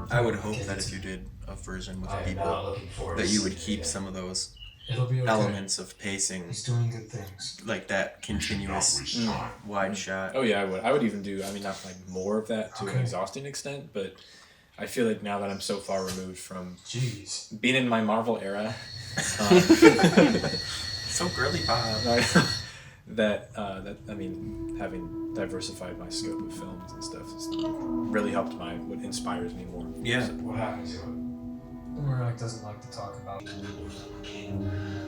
I would hope that if you did a version with people, that you would keep some of those elements of pacing. He's doing good things. Like that continuous wide shot. Oh yeah, I would. I would even do. I mean, not like more of that to an exhausting extent, but I feel like now that I'm so far removed from being in my Marvel era, so girly pop. that I mean, having diversified my scope of films and stuff has really helped what inspires me more. Yeah. So what happened to it? Umrak doesn't like to talk about it.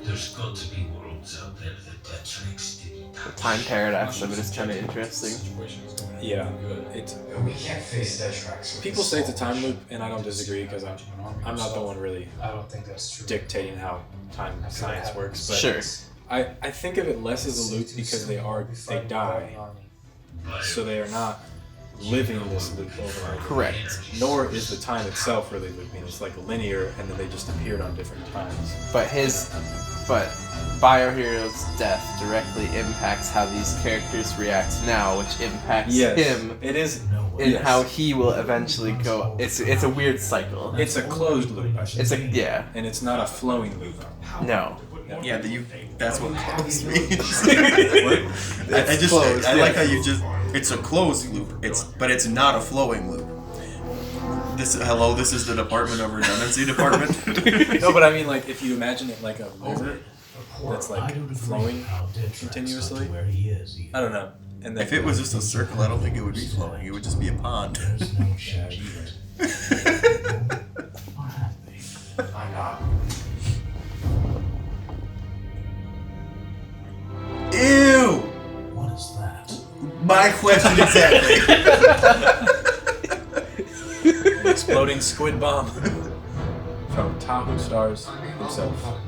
There's got to be worlds out there that Tetrix didn't. The time paradox of it is kind of interesting. Yeah, it's. We can't face Tetrax. People say it's a time loop, and I don't disagree because I'm not the one really I don't think that's true. dictating how time science works. But Sure. I think of it less as a loop because they die, so they are not living this loop over and over. Correct. Nor is the time itself really looping. It's like linear, and then they just appeared on different times. But Biohero's death directly impacts how these characters react now, which impacts him. It is. And how he will eventually go. It's a weird cycle. It's a closed loop, I should say. Yeah. And it's not a flowing loop. No. Yeah, that's what closed means. I like how you just. It's a closed loop. But it's not a flowing loop. This is the Department of Redundancy Department. No, but I mean, like, if you imagine it like a river that's like flowing continuously. I don't know. And if it was just a circle, I don't think it would be flowing. It would just be a pond. I'm not. Ew! What is that? My question exactly. An exploding squid bomb from Tahoe Stars himself.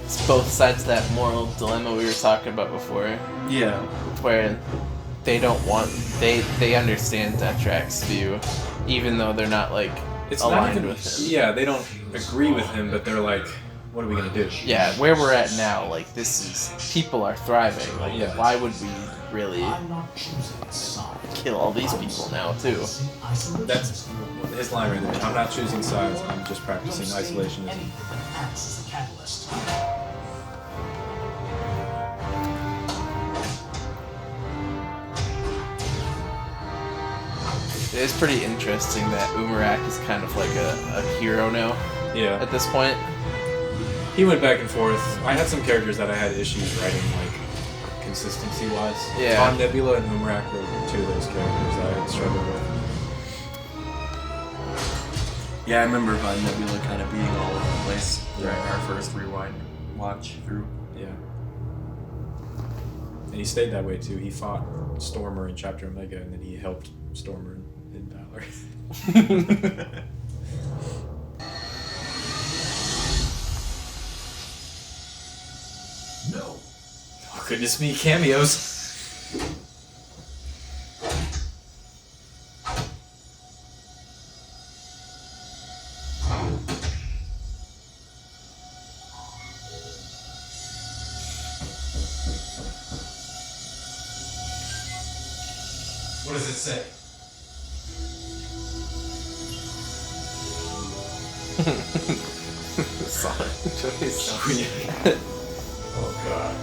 It's both sides of that moral dilemma we were talking about before. Yeah. Where they don't want they understand Detrax's view, even though they're not like aligned with him. Yeah, they don't agree with him, but they're like, what are we gonna do? Yeah, where we're at now, like people are thriving. Like, why would we really kill all these people now too? That's his line right there. I'm not choosing sides. I'm just practicing isolationism. It's pretty interesting that Umarak is kind of like a hero now. Yeah. At this point, he went back and forth. I had some characters that I had issues writing, like consistency-wise. Yeah. Von Nebula and Umarak were two of those characters that I had struggled with. Yeah, I remember Von Nebula kind of being all over the place during our first rewind watch through. Yeah. And he stayed that way too. He fought Stormer in Chapter Omega, and then he helped Stormer in Valor. No. Oh, goodness me, cameos. What does it say? solid choice. Oh god.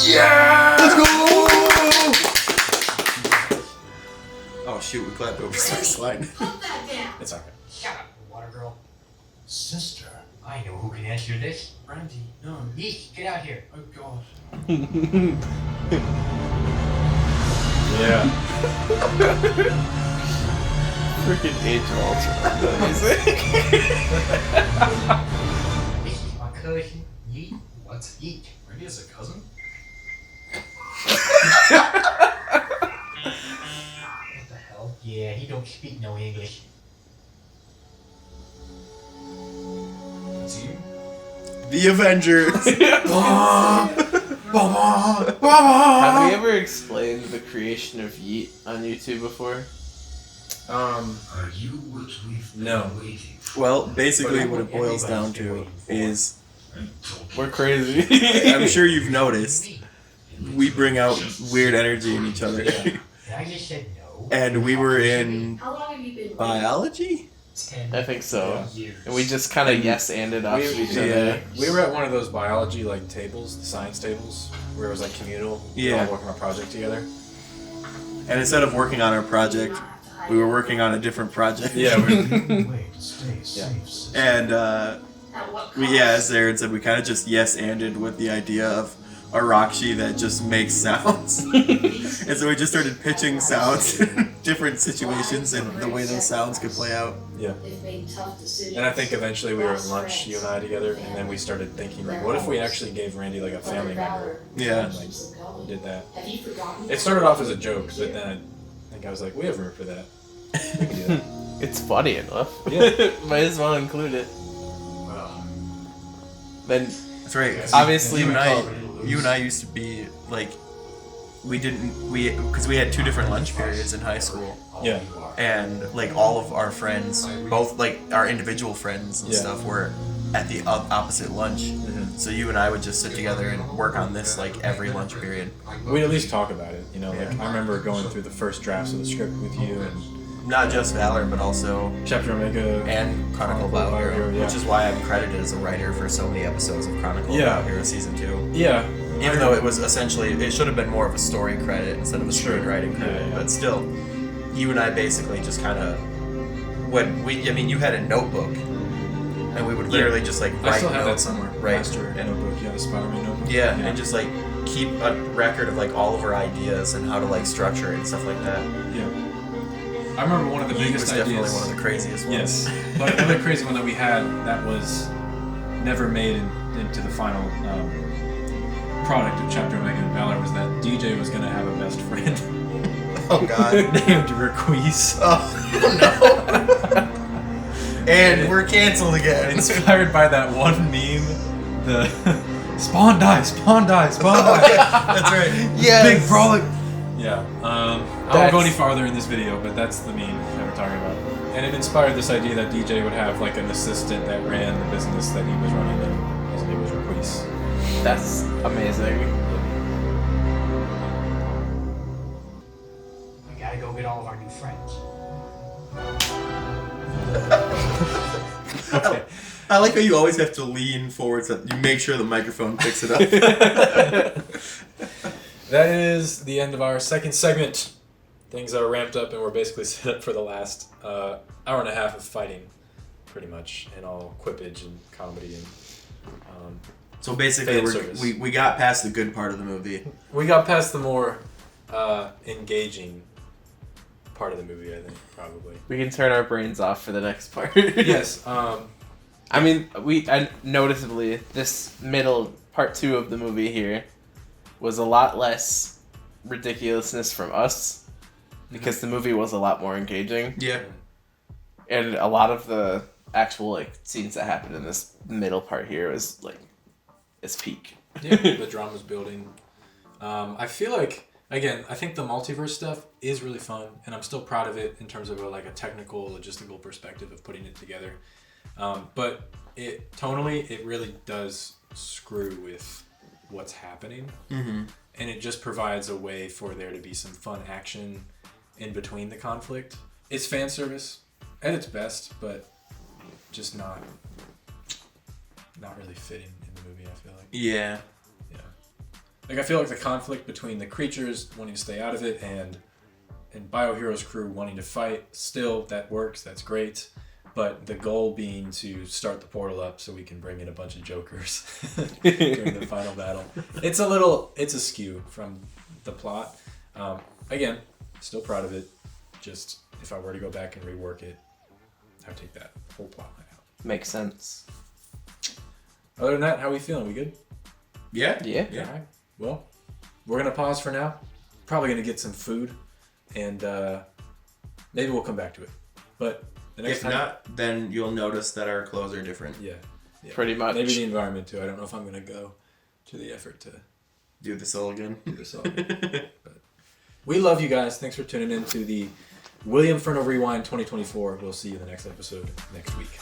Yeah! Let's go! Oh shoot, we clapped over Spice Line. It's okay. Shut up, water girl. Sister. I know who can answer this. Brandy, no. Yeet, get out here. Oh god. Yeah. Freaking Age of Ultron music. This is my cousin, Yeet. What? Yeet. Brandy has a cousin? What the hell? Yeah, he don't speak no English. Team? The Avengers! Have we ever explained the creation of Yeet on YouTube before? Are you what we've been No. waiting for? Well, basically, what it boils down to is, We're crazy. I'm sure you've noticed, we bring out weird energy in each other. I just said no. And we were in How long have you been biology? 10 I think so. years. And we just kind of yes-anded off of each other. We were at one of those biology like tables, the science tables, where it was like communal. We Yeah. all working on a project together. And instead of working on our project, we were working on a different project. Yeah. Wait, stay safe. And At what we, cost? as Zarin said, we kind of just yes-anded with the idea of a Rakshi that just makes sounds. And so we just started pitching sounds in different situations and the way those sounds could play out. Yeah. They've made tough decisions. And I think eventually we were at lunch, you and I together, and then we started thinking, like, what if we actually gave Randy like a family member? Yeah. And like did that. Have you forgotten? It started off as a joke, but then I think I was like, we have room for that. We can do that. It's funny enough. Yeah. Might as well include it. Then That's right. 'Cause Obviously, you we and I used to be like, because we had 2 different lunch periods in high school. Yeah. And like all of our friends, both like our individual friends and Yeah. stuff, were at the opposite lunch. Mhm. So you and I would just sit together and work on this like every lunch period. We'd at least talk about it, you know. Like I remember going through the first drafts of the script with you and Not just Valor, but also Chapter Omega. and Chronicle of Valor, Valor, yeah. which is why I'm credited as a writer for so many episodes of Chronicle Yeah. of Valor season 2. Yeah. Even though it was essentially, it should have been more of a story credit instead of a Sure. screenwriting credit, Yeah, yeah. but still, you and I basically just kind of, you had a notebook, and we would literally just like I write still have that notes, somewhere. right? Master notebook, yeah, the Spider-Man notebook. Yeah, and just like keep a record of like all of our ideas and how to like structure it and stuff like that. Yeah. I remember one of the Yeet biggest was definitely ideas. one of the craziest ones. Yes. But another crazy one that we had that was never made into the final product of Chapter Omega and Valor was that DJ was going to have a best friend Oh god. named Requise. Oh no. And we're canceled again. Inspired by that one meme, the Spawn die, Spawn die, Spawn die. That's right. yes. Big frolic. Yeah. I won't go That's- any farther in this video, but that's the meme that we're talking about. And it inspired this idea that DJ would have like an assistant that ran the business that he was running, and his name was Requise. That's amazing. We gotta go get all of our new friends. Okay. I like how you always have to lean forward so you make sure the microphone picks it up. That is the end of our second segment. Things are ramped up and we're basically set up for the last hour and a half of fighting, pretty much, and all quippage and comedy and So basically, Fan service. we got past the good part of the movie. we got past the more engaging part of the movie, I think, probably. We can turn our brains off for the next part. Yes. I mean, I noticeably, this middle part 2 of the movie here was a lot less ridiculousness from us because the movie was a lot more engaging, Yeah. and a lot of the actual like scenes that happened in this middle part here was like its peak. Yeah, the drama's building. I feel like, again, I think the multiverse stuff is really fun, and I'm still proud of it in terms of a technical, logistical perspective of putting it together. But tonally, it really does screw with what's happening, Mm-hmm. and it just provides a way for there to be some fun action in between the conflict. It's fan service at its best, but just not really fitting in the movie, I feel like. Yeah. Yeah. Like, I feel like the conflict between the creatures wanting to stay out of it and Biohero's crew wanting to fight, still, that works, that's great. But the goal being to start the portal up so we can bring in a bunch of jokers during the final battle. It's a skew from the plot. Again, still proud of it. Just, if I were to go back and rework it, I would take that whole plot line out. Makes sense. Other than that, how we feeling? We good? Yeah. Yeah. All right. Well, we're going to pause for now. Probably going to get some food, and maybe we'll come back to it. But the next If time... not, then you'll notice that our clothes are different. Yeah. Pretty much. Maybe the environment, too. I don't know if I'm going to go to the effort to Do this all again. do this all. But we love you guys. Thanks for tuning in to the William Furno Rewind 2024. We'll see you in the next episode next week.